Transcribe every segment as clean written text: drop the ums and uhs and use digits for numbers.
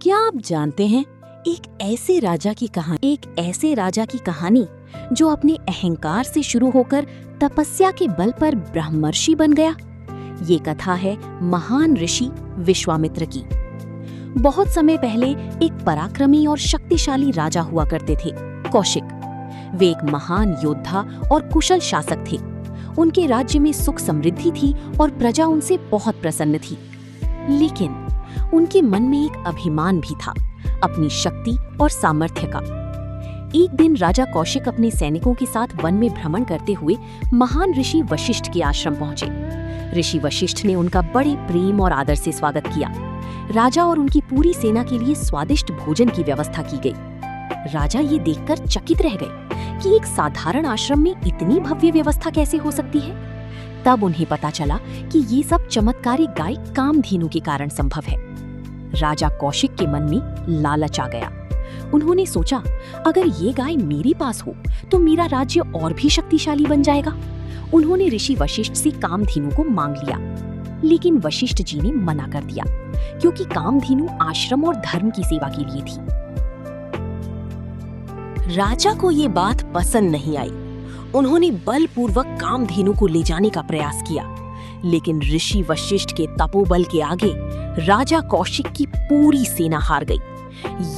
क्या आप जानते हैं एक ऐसे राजा की कहानी जो अपने अहंकार से शुरू होकर तपस्या के बल पर ब्रह्मर्षि बन गया। ये कथा है महान ऋषि विश्वामित्र की। बहुत समय पहले एक पराक्रमी और शक्तिशाली राजा हुआ करते थे, कौशिक। वे एक महान योद्धा और कुशल शासक थे। उनके राज्य में सुख समृद्धि थी और प्रजा उनसे बहुत प्रसन्न थी। लेकिन उनके मन में एक अभिमान भी था, अपनी शक्ति और सामर्थ्य का। एक दिन राजा कौशिक अपने सैनिकों के साथ वन में भ्रमण करते हुए महान ऋषि वशिष्ठ के आश्रम पहुंचे। ऋषि वशिष्ठ ने उनका बड़े प्रेम और आदर से स्वागत किया। राजा और उनकी पूरी सेना के लिए स्वादिष्ट भोजन की व्यवस्था की गई। राजा ये देखकर चकित रह गए कि एक साधारण आश्रम में इतनी भव्य व्यवस्था कैसे हो सकती है। तब उन्हें पता चला कि ये सब चमत्कारी गाय कामधेनु के कारण संभव है। राजा कौशिक के मन में लालच आ गया। उन्होंने सोचा, अगर ये गाय मेरे पास हो तो मेरा राज्य और भी शक्तिशाली बन जाएगा। उन्होंने ऋषि वशिष्ठ से कामधेनु को मांग लिया, लेकिन वशिष्ठ जी ने मना कर दिया, क्योंकि कामधेनु आश्रम और धर्म की सेवा के लिए थी। राजा को ये बात पसंद नहीं आई। उन्होंने बलपूर्वक कामधेनु को ले जाने का प्रयास किया, लेकिन ऋषि वशिष्ठ के तपोबल के आगे राजा कौशिक की पूरी सेना हार गई।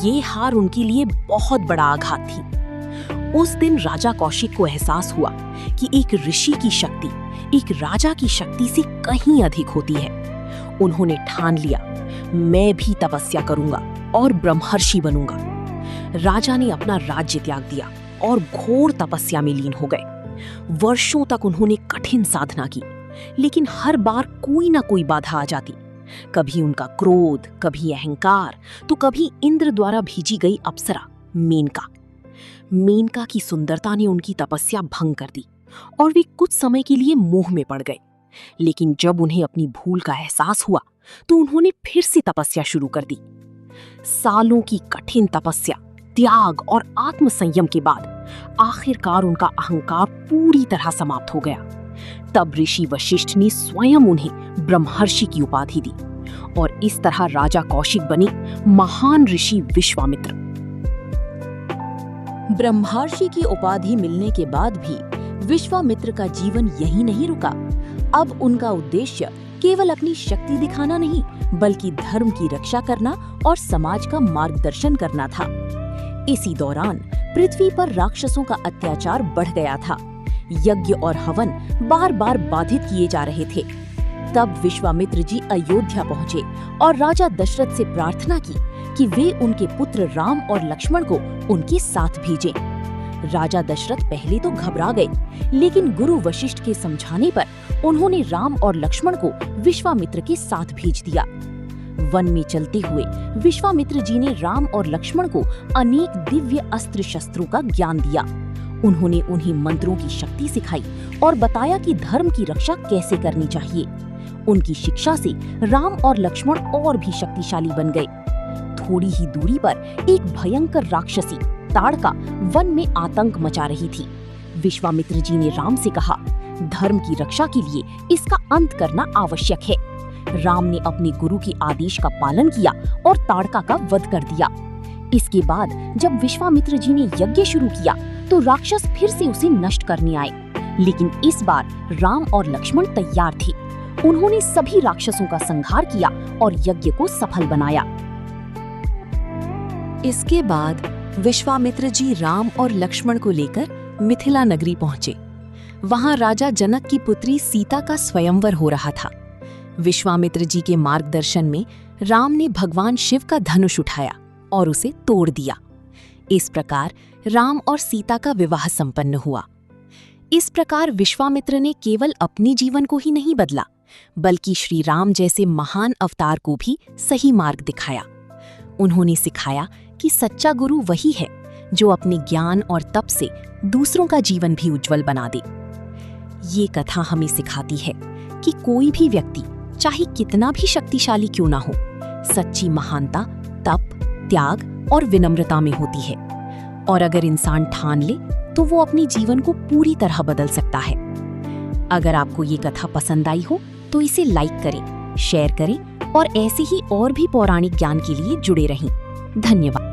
ये हार उनके लिए बहुत बड़ा आघात थी। उस दिन राजा कौशिक को एहसास हुआ कि एक ऋषि की शक्ति एक राजा की शक्ति से कहीं अधिक होती है। उन्होंने ठान लिया, मैं भी तपस्या करूंगा और ब्रह्मर्षि बनूंगा। राजा ने अपना राज्य त्याग दिया और घोर तपस्या में लीन हो गए। वर्षों तक उन्होंने कठिन साधना की, लेकिन हर बार कोई ना कोई बाधा आ जाती। कभी उनका क्रोध, कभी अहंकार, तो कभी इंद्र द्वारा भेजी गई अप्सरा मेनका। मेनका की सुंदरता ने उनकी तपस्या भंग कर दी और वे कुछ समय के लिए मोह में पड़ गए। लेकिन जब उन्हें अपनी भूल का एहसास हुआ तो उन्होंने फिर से तपस्या शुरू कर दी। सालों की कठिन तपस्या, त्याग और आत्मसंयम के बाद आखिरकार उनका अहंकार पूरी तरह समाप्त हो गया। तब ऋषि वशिष्ठ ने स्वयं उन्हें ब्रह्मर्षि की उपाधि दी और इस तरह राजा कौशिक बने महान ऋषि विश्वामित्र। ब्रह्मर्षि की उपाधि मिलने के बाद भी विश्वामित्र का जीवन यही नहीं रुका। अब उनका उद्देश्य केवल अपनी शक्ति दिखाना नहीं, बल्कि धर्म की रक्षा करना और समाज का मार्गदर्शन करना था। इसी दौरान पृथ्वी पर राक्षसों का अत्याचार बढ़ गया था। यज्ञ और हवन बार बार बाधित किए जा रहे थे। तब विश्वामित्र जी अयोध्या पहुंचे और राजा दशरथ से प्रार्थना की कि वे उनके पुत्र राम और लक्ष्मण को उनके साथ भेजें। राजा दशरथ पहले तो घबरा गए, लेकिन गुरु वशिष्ठ के समझाने पर उन्होंने राम और लक्ष्मण को विश्वामित्र के साथ भेज दिया। वन में चलते हुए विश्वामित्र जी ने राम और लक्ष्मण को अनेक दिव्य अस्त्र शस्त्रों का ज्ञान दिया। उन्होंने उन्हें मंत्रों की शक्ति सिखाई और बताया कि धर्म की रक्षा कैसे करनी चाहिए। उनकी शिक्षा से राम और लक्ष्मण और भी शक्तिशाली बन गए। थोड़ी ही दूरी पर एक भयंकर राक्षसी ताड़का वन में आतंक मचा रही थी। विश्वामित्र जी ने राम से कहा, धर्म की रक्षा के लिए इसका अंत करना आवश्यक है। राम ने अपने गुरु के आदेश का पालन किया और ताड़का का वध कर दिया। इसके बाद जब विश्वामित्र जी ने यज्ञ शुरू किया तो राक्षस फिर से उसे नष्ट करने आए, लेकिन इस बार राम और लक्ष्मण तैयार थे। उन्होंने सभी राक्षसों का संहार किया और यज्ञ को सफल बनाया। इसके बाद विश्वामित्र जी राम और लक्ष्मण को लेकर मिथिला नगरी पहुंचे। वहां राजा जनक की पुत्री सीता का स्वयंवर हो रहा था। विश्वामित्र जी के मार्गदर्शन में राम ने भगवान शिव का धनुष उठाया और उसे तोड़ दिया। इस प्रकार राम और सीता का विवाह संपन्न हुआ। इस प्रकार विश्वामित्र ने केवल अपने जीवन को ही नहीं बदला, बल्कि श्री राम जैसे महान अवतार को भी सही मार्ग दिखाया। उन्होंने सिखाया कि सच्चा गुरु वही है जो अपने ज्ञान और तप से दूसरों का जीवन भी उज्जवल बना दे। ये कथा हमें सिखाती है कि कोई भी व्यक्ति चाहे कितना भी शक्तिशाली क्यों ना हो, सच्ची महानता तप, त्याग और विनम्रता में होती है। और अगर इंसान ठान ले तो वो अपने जीवन को पूरी तरह बदल सकता है। अगर आपको ये कथा पसंद आई हो तो इसे लाइक करें, शेयर करें और ऐसे ही और भी पौराणिक ज्ञान के लिए जुड़े रहें। धन्यवाद।